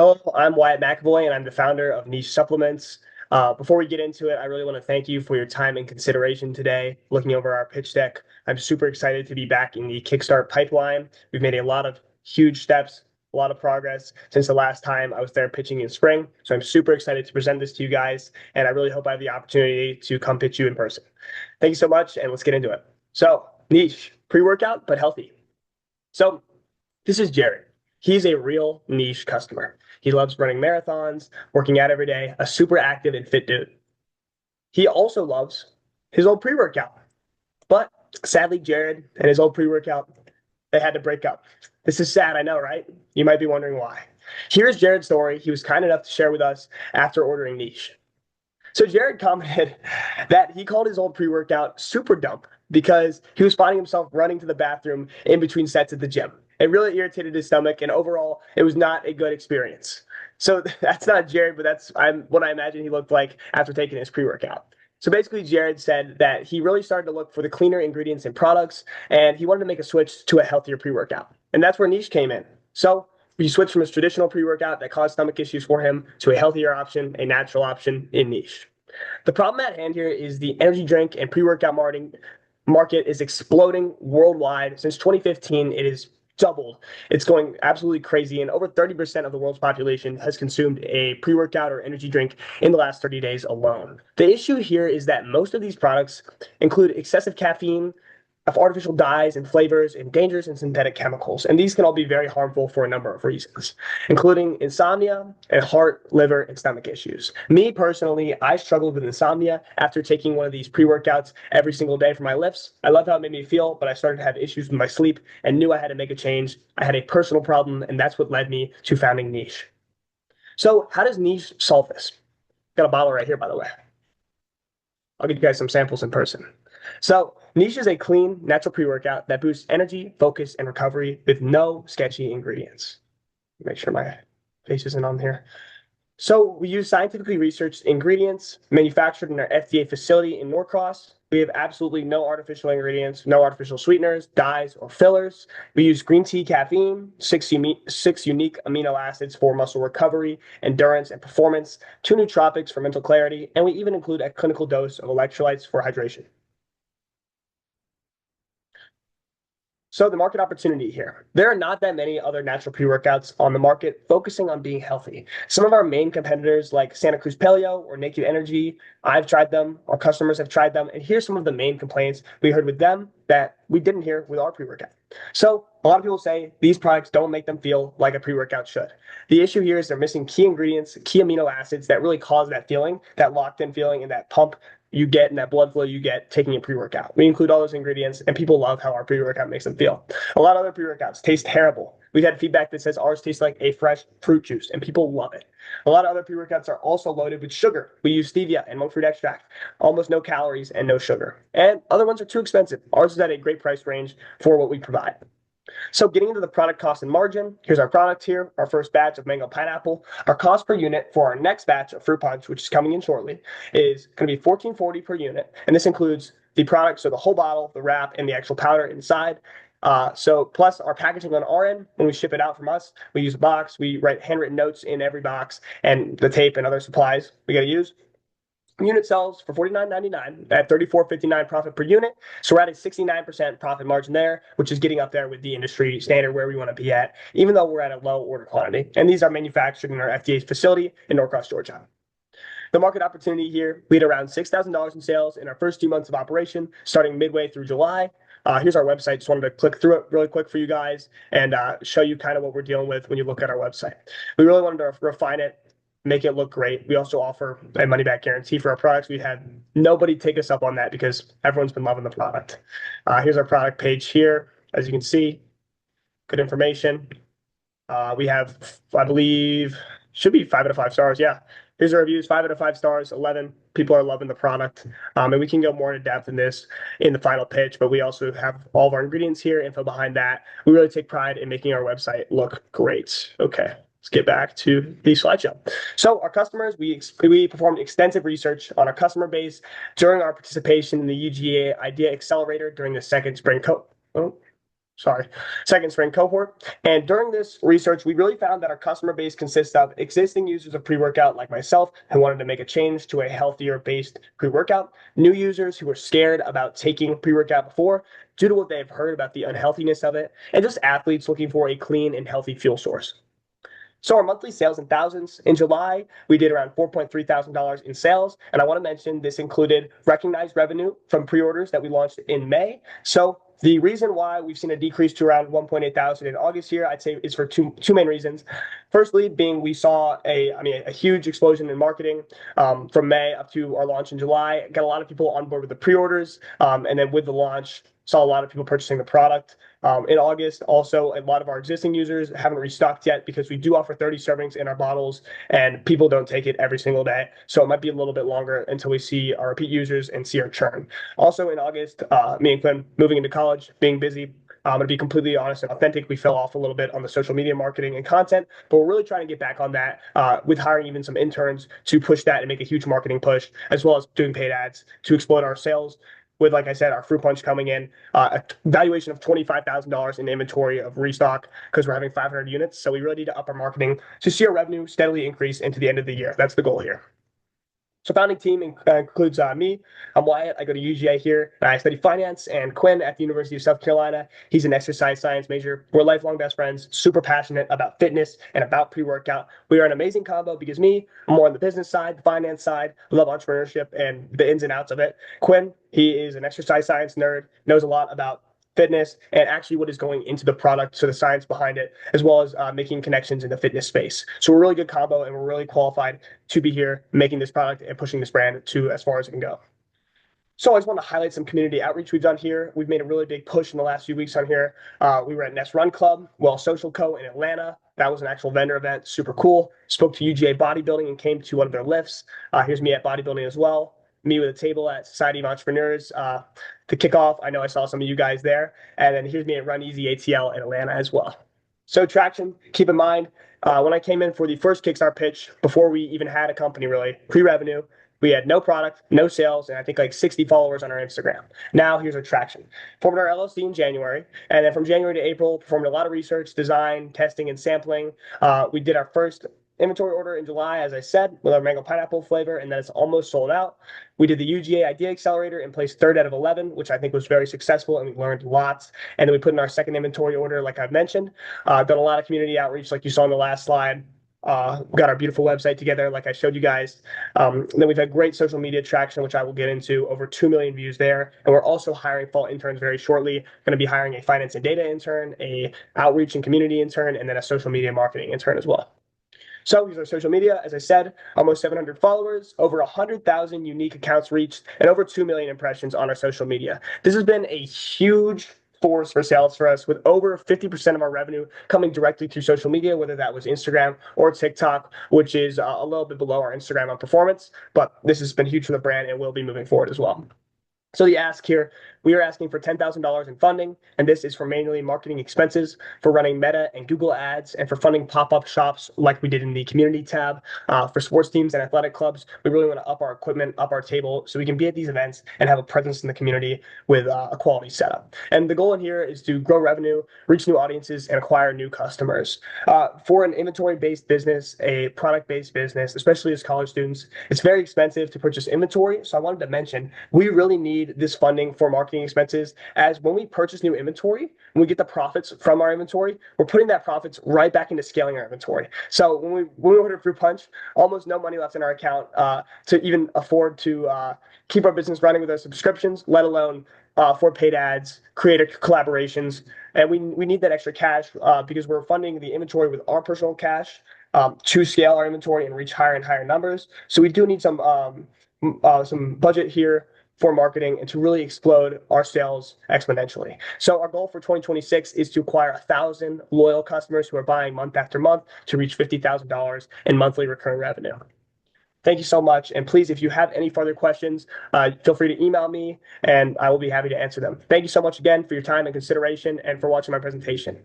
Hello, I'm Wyatt McAvoy, and I'm the founder of Niche Supplements. Before we get into it, I really want to thank you for your time and consideration today, looking over our pitch deck. I'm super excited to be back in the Kickstart pipeline. We've made a lot of huge steps, a lot of progress since the last time I was there pitching in spring. So I'm super excited to present this to you guys, and I really hope I have the opportunity to come pitch you in person. Thank you so much, and let's get into it. So, niche, pre-workout, but healthy. So, this is Jared. He's a real niche customer. He loves running marathons, working out every day, a super active and fit dude. He also loves his old pre workout. But sadly, Jared and his old pre workout, they had to break up. This is sad, I know, right? You might be wondering why. Here's Jared's story. He was kind enough to share with us after ordering niche. So Jared commented that he called his old pre-workout super dump because he was finding himself running to the bathroom in between sets at the gym. It really irritated his stomach, and overall, it was not a good experience. So that's not Jared, but that's what I imagine he looked like after taking his pre-workout. So basically, Jared said that he really started to look for the cleaner ingredients and products, and he wanted to make a switch to a healthier pre-workout. And that's where niche came in. So he switched from his traditional pre-workout that caused stomach issues for him to a healthier option, a natural option in niche. The problem at hand here is the energy drink and pre-workout market is exploding worldwide. Since 2015, it is doubled. It's going absolutely crazy, and over 30% of the world's population has consumed a pre-workout or energy drink in the last 30 days alone. The issue here is that most of these products include excessive caffeine, of artificial dyes and flavors and dangerous and synthetic chemicals. And these can all be very harmful for a number of reasons, including insomnia and heart, liver, and stomach issues. Me personally, I struggled with insomnia after taking one of these pre-workouts every single day for my lifts. I love how it made me feel, but I started to have issues with my sleep and knew I had to make a change. I had a personal problem, and that's what led me to founding Niche. So how does Niche solve this? Got a bottle right here, by the way. I'll give you guys some samples in person. So, Niche is a clean, natural pre workout that boosts energy, focus, and recovery with no sketchy ingredients. Make sure my face isn't on here. So, we use scientifically researched ingredients manufactured in our FDA facility in Norcross. We have absolutely no artificial ingredients, no artificial sweeteners, dyes, or fillers. We use green tea caffeine, six unique amino acids for muscle recovery, endurance, and performance, two nootropics for mental clarity, and we even include a clinical dose of electrolytes for hydration. So the market opportunity here. There are not that many other natural pre-workouts on the market focusing on being healthy. Some of our main competitors like Santa Cruz Paleo or Naked Energy, I've tried them, our customers have tried them, and here's some of the main complaints we heard with them that we didn't hear with our pre-workout. So a lot of people say these products don't make them feel like a pre-workout should. The issue here is they're missing key ingredients, key amino acids that really cause that feeling, that locked in feeling and that pump you get and that blood flow you get taking a pre-workout. We include all those ingredients, and people love how our pre-workout makes them feel. A lot of other pre-workouts taste terrible. We've had feedback that says ours tastes like a fresh fruit juice, and people love it. A lot of other pre-workouts are also loaded with sugar. We use stevia and monk fruit extract, almost no calories and no sugar. And other ones are too expensive. Ours is at a great price range for what we provide. So getting into the product cost and margin, here's our product here, our first batch of mango pineapple. Our cost per unit for our next batch of fruit punch, which is coming in shortly, is going to be $14.40 per unit. And this includes the product, so the whole bottle, the wrap, and the actual powder inside. So plus our packaging on our end, when we ship it out from us, we use a box, we write handwritten notes in every box, and the tape and other supplies we got to use. Unit sells for $49.99 at $34.59 profit per unit. So we're at a 69% profit margin there, which is getting up there with the industry standard where we want to be at, even though we're at a low order quantity. And these are manufactured in our FDA facility in Norcross, Georgia. The market opportunity here, we had around $6,000 in sales in our first 2 months of operation, starting midway through July. Here's our website. Just wanted to click through it really quick for you guys and show you kind of what we're dealing with when you look at our website. We really wanted to refine it, make it look great. We also offer a money back guarantee for our products. We had nobody take us up on that because everyone's been loving the product. Here's our product page here. As you can see, good information. We have, I believe, should be 5 out of 5 stars. Yeah. Here's our reviews, 5 out of 5 stars, 11 people are loving the product. And we can go more in depth in this in the final pitch, but we also have all of our ingredients here, info behind that. We really take pride in making our website look great. Okay. Let's get back to the slideshow. So our customers, we performed extensive research on our customer base during our participation in the UGA Idea Accelerator during the second spring second spring cohort. And during this research, we really found that our customer base consists of existing users of pre-workout like myself who wanted to make a change to a healthier based pre-workout, new users who were scared about taking pre-workout before due to what they've heard about the unhealthiness of it, and just athletes looking for a clean and healthy fuel source. So our monthly sales in thousands. In July, we did around $4.3 thousand in sales. And I want to mention this included recognized revenue from pre-orders that we launched in May. So the reason why we've seen a decrease to around 1.8 thousand in August here, I'd say is for two main reasons. Firstly, being we saw a huge explosion in marketing from May up to our launch in July. Got a lot of people on board with the pre-orders, and then with the launch, saw a lot of people purchasing the product. In August, also, a lot of our existing users haven't restocked yet because we do offer 30 servings in our bottles and people don't take it every single day. So it might be a little bit longer until we see our repeat users and see our churn. Also in August, me and Quinn moving into college, being busy. I'm going to be completely honest and authentic. We fell off a little bit on the social media marketing and content, but we're really trying to get back on that with hiring even some interns to push that and make a huge marketing push, as well as doing paid ads to exploit our sales with, like I said, our fruit punch coming in, a valuation of $25,000 in inventory of restock because we're having 500 units. So we really need to up our marketing to see our revenue steadily increase into the end of the year. That's the goal here. So founding team includes me. I'm Wyatt. I go to UGA here. I study finance, and Quinn at the University of South Carolina. He's an exercise science major. We're lifelong best friends, super passionate about fitness and about pre-workout. We are an amazing combo because I'm more on the business side, the finance side. I love entrepreneurship and the ins and outs of it. Quinn, he is an exercise science nerd, knows a lot about fitness and actually what is going into the product, so the science behind it, as well as making connections in the fitness space. So we're a really good combo, and we're really qualified to be here making this product and pushing this brand to as far as it can go. So I just want to highlight some community outreach we've done here. We've made a really big push in the last few weeks on here. We were at Nest Run Club, Well Social Co. in Atlanta. That was an actual vendor event, super cool. Spoke to UGA Bodybuilding and came to one of their lifts. Here's me at bodybuilding as well. Me with a table at Society of Entrepreneurs to kick off. I know I saw some of you guys there. And then here's me at Run Easy ATL in Atlanta as well. So traction, keep in mind, when I came in for the first Kickstart pitch, before we even had a company really, pre-revenue, we had no product, no sales, and I think like 60 followers on our Instagram. Now here's our traction. Formed our LLC in January, and then from January to April, performed a lot of research, design, testing, and sampling. We did our first inventory order in July, as I said, with our mango pineapple flavor, and then it's almost sold out. We did the UGA Idea Accelerator and placed 3rd out of 11, which I think was very successful, and we learned lots. And then we put in our second inventory order, like I've mentioned. Done a lot of community outreach, like you saw in the last slide. We got our beautiful website together, like I showed you guys. Then we've had great social media traction, which I will get into, over 2 million views there. And we're also hiring fall interns very shortly. Going to be hiring a finance and data intern, a outreach and community intern, and then a social media marketing intern as well. So here's our social media. As I said, almost 700 followers, over 100,000 unique accounts reached, and over 2 million impressions on our social media. This has been a huge force for sales for us, with over 50% of our revenue coming directly through social media, whether that was Instagram or TikTok, which is a little bit below our Instagram on performance. But this has been huge for the brand and will be moving forward as well. So the ask here, we are asking for $10,000 in funding, and this is for mainly marketing expenses, for running Meta and Google ads, and for funding pop-up shops like we did in the community tab. For sports teams and athletic clubs, we really want to up our equipment, up our table, so we can be at these events and have a presence in the community with a quality setup. And the goal in here is to grow revenue, reach new audiences, and acquire new customers. For an inventory-based business, a product-based business, especially as college students, it's very expensive to purchase inventory. So I wanted to mention, we really need this funding for marketing expenses, as when we purchase new inventory and we get the profits from our inventory, we're putting that profits right back into scaling our inventory. So when we ordered Fruit Punch, almost no money left in our account to even afford to keep our business running with our subscriptions, let alone for paid ads, creator collaborations. And we need that extra cash because we're funding the inventory with our personal cash to scale our inventory and reach higher and higher numbers. So we do need some budget here for marketing and to really explode our sales exponentially. So our goal for 2026 is to acquire 1,000 loyal customers who are buying month after month to reach $50,000 in monthly recurring revenue. Thank you so much. And please, if you have any further questions, feel free to email me and I will be happy to answer them. Thank you so much again for your time and consideration and for watching my presentation.